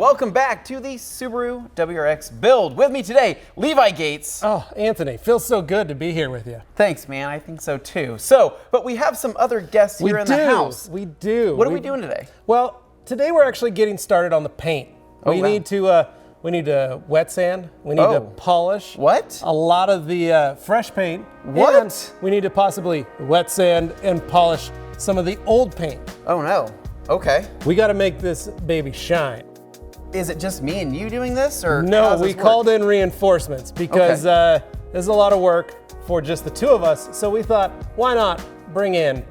welcome back to the Subaru WRX build. With me today, Levi Gates. Oh, Anthony, feels so good to be here with you. Thanks, man. I think so too. But we have some other guests here in the house. We do. What are we doing today? Well, today we're actually getting started on the paint. We need to wet sand. We need to polish. What? A lot of the fresh paint. What? And we need to possibly wet sand and polish some of the old paint. Oh no. Okay. We got to make this baby shine. Is it just me and you doing this, or no? We called in reinforcements because there's a lot of work for just the two of us. So we thought, why not bring in?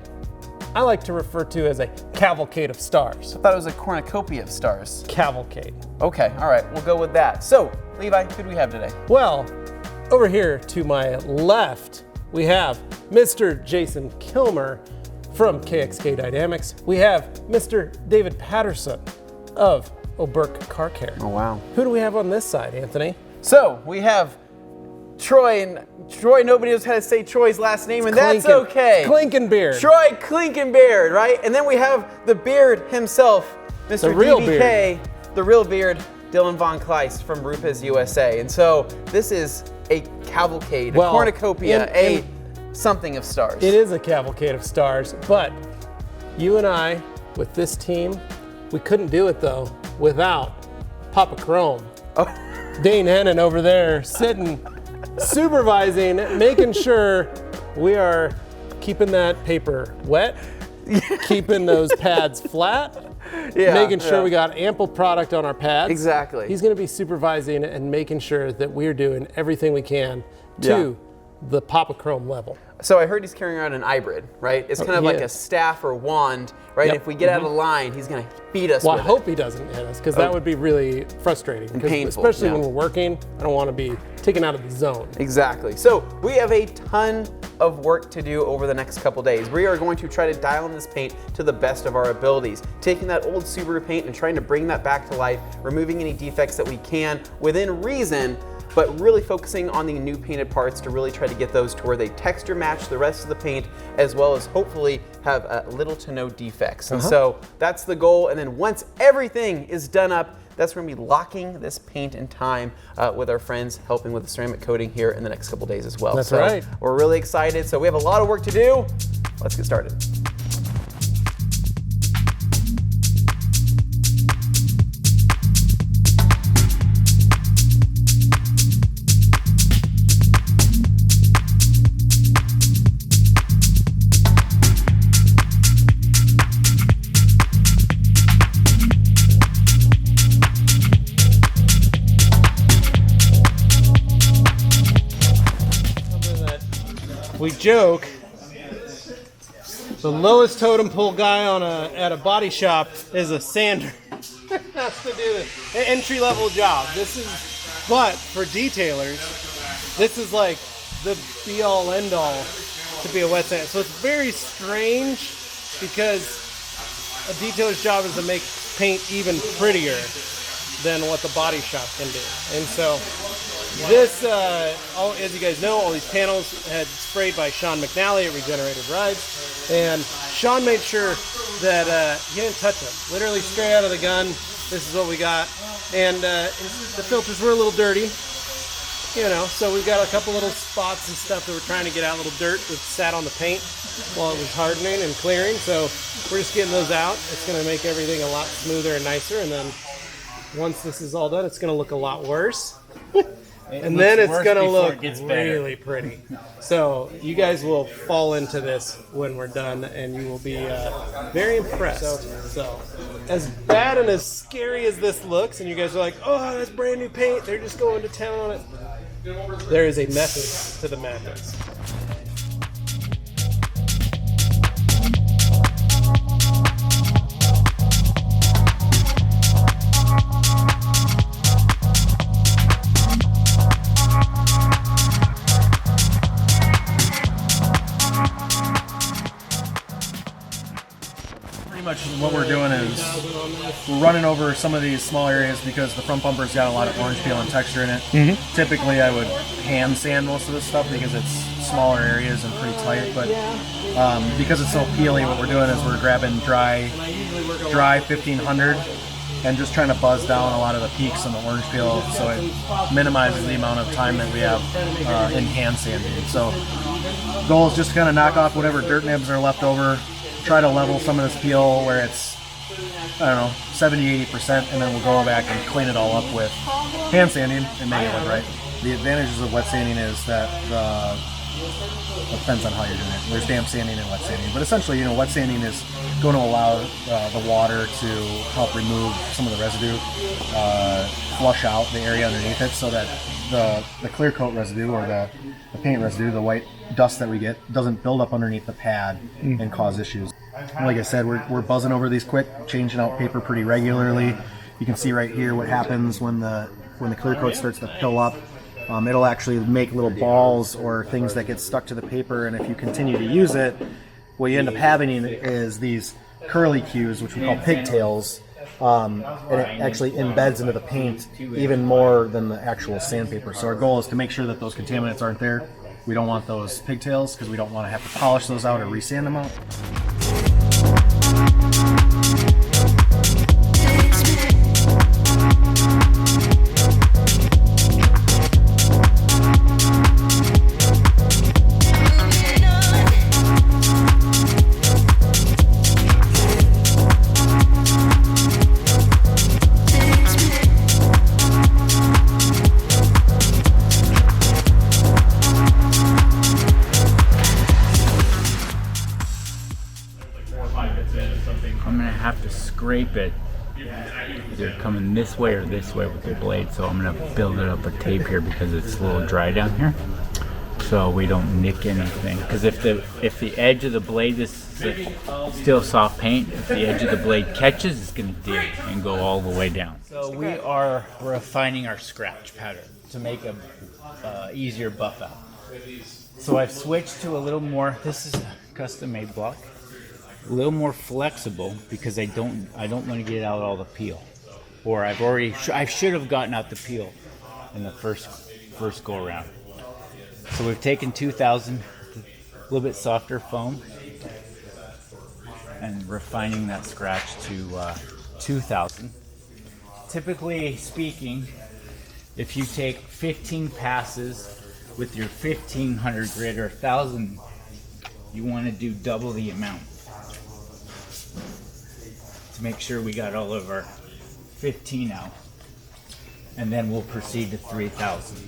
I like to refer to as a cavalcade of stars. I thought it was a cornucopia of stars. Cavalcade. Okay. All right. We'll go with that. So, Levi, who do we have today? Well, over here to my left, we have Mr. Jason Killmer from KXK Dynamics. We have Mr. David Patterson of Oberk Car Care. Oh, wow. Who do we have on this side, Anthony? So we have Troy, and Troy, nobody knows how to say Troy's last name, and that's okay. Clinkenbeard. Troy Clinkenbeard, right? And then we have the beard himself, Mr. The real DBK, beard. the real beard, Dylan Von Kleist from RUPES USA. And so this is a cavalcade, a cornucopia, something of stars. It is a cavalcade of stars, but you and I, with this team, we couldn't do it though without Papa Chrome. Oh. Dane Hennon over there sitting, supervising, making sure we are keeping that paper wet, keeping those pads flat, making sure we got ample product on our pads. Exactly. He's going to be supervising and making sure that we're doing everything we can to the Papa Chrome level. So I heard he's carrying around an hybrid, right? It's kind of like a staff or wand, right? Yep. If we get out of line, he's going to beat us Well, with I hope he doesn't hit us, because that would be really frustrating. And painful. Especially when we're working, I don't want to be taken out of the zone. Exactly. So we have a ton of work to do over the next couple days. We are going to try to dial in this paint to the best of our abilities, taking that old Subaru paint and trying to bring that back to life, removing any defects that we can within reason, but really focusing on the new painted parts to really try to get those to where they texture match the rest of the paint, as well as hopefully have little to no defects. And so that's the goal. And then once everything is done up, that's when we're going to be locking this paint in time with our friends helping with the ceramic coating here in the next couple days as well. That's right. We're really excited. So we have a lot of work to do. Let's get started. We joke, the lowest totem pole guy at a body shop is a sander. Has to do an entry-level job. But for detailers, this is like the be-all, end-all to be a wet sander. So it's very strange because a detailer's job is to make paint even prettier than what the body shop can do. And so this, as you guys know, all these panels had sprayed by Sean McNally at Regenerated Rides, and Sean made sure that he didn't touch them. Literally straight out of the gun, this is what we got. And the filters were a little dirty, so we've got a couple little spots and stuff that we're trying to get out, little dirt that sat on the paint while it was hardening and clearing. So we're just getting those out. It's going to make everything a lot smoother and nicer, and then once this is all done, it's going to look a lot worse. And then it's going to look really pretty. So you guys will fall into this when we're done, and you will be very impressed. So as bad and as scary as this looks, and you guys are like, oh, that's brand new paint, they're just going to town on it. There is a method to the madness. What we're doing is we're running over some of these small areas because the front bumper's got a lot of orange peel and texture in it. Typically I would hand sand most of this stuff because it's smaller areas and pretty tight, but because it's so peely, what we're doing is we're grabbing dry 1500 and just trying to buzz down a lot of the peaks on the orange peel so it minimizes the amount of time that we have in hand sanding. So the goal is just to kind of knock off whatever dirt nibs are left over, try to level some of this peel where it's, I don't know, 70-80%, and then we'll go back and clean it all up with hand sanding and make it look right. The advantages of wet sanding is that it depends on how you're doing it. There's damp sanding and wet sanding, but essentially, wet sanding is going to allow the water to help remove some of the residue, flush out the area underneath it, so that the clear coat residue or the paint residue, the white dust that we get, doesn't build up underneath the pad and cause issues. Like I said, we're buzzing over these quick, changing out paper pretty regularly. You can see right here what happens when the clear coat starts to pill up. It'll actually make little balls or things that get stuck to the paper, and if you continue to use it, what you end up having is these curly cues, which we call pigtails, and it actually embeds into the paint even more than the actual sandpaper. So our goal is to make sure that those contaminants aren't there. We don't want those pigtails because we don't want to have to polish those out or resand them out. I'm gonna have to scrape it either coming this way or this way with the blade, so I'm gonna build it up with tape here because it's a little dry down here, so we don't nick anything. Because if the edge of the blade is still soft paint, if the edge of the blade catches, it's gonna dig and go all the way down. So we are refining our scratch pattern to make a easier buff out. So I've switched to a little more. This is a custom-made block. A little more flexible because I don't want to get out all the peel, or I should have gotten out the peel in the first go around. So we've taken 2000, a little bit softer foam, and refining that scratch to 2000. Typically speaking, if you take 15 passes with your 1500 grit or 1000, you want to do double the amount to make sure we got all of our 15 out, and then we'll proceed to 3000.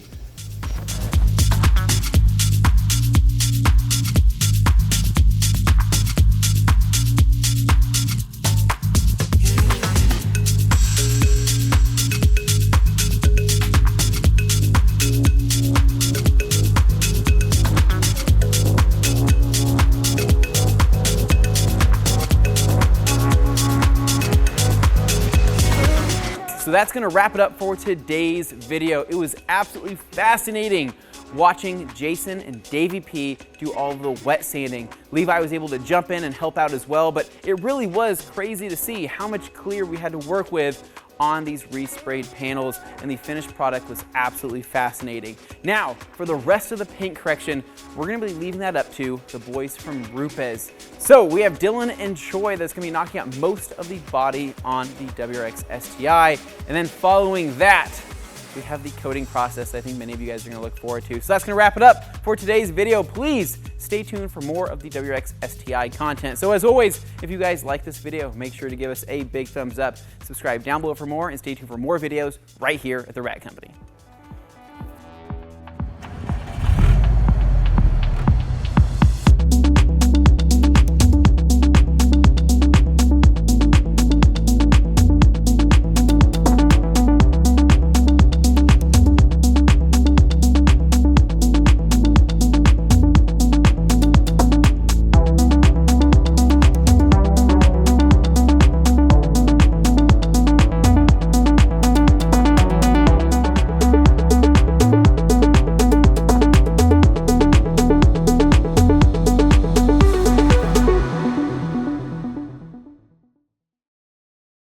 So that's gonna wrap it up for today's video. It was absolutely fascinating watching Jason and Davey P do all of the wet sanding. Levi was able to jump in and help out as well, but it really was crazy to see how much clear we had to work with on these resprayed panels, and the finished product was absolutely fascinating. Now, for the rest of the paint correction, we're gonna be leaving that up to the boys from RUPES. So we have Dylan and Troy that's gonna be knocking out most of the body on the WRX STI, and then following that, we have the coating process I think many of you guys are gonna look forward to. So that's gonna wrap it up for today's video. Please stay tuned for more of the WRX STI content. So as always, if you guys like this video, make sure to give us a big thumbs up, subscribe down below for more, and stay tuned for more videos right here at The Rat Company.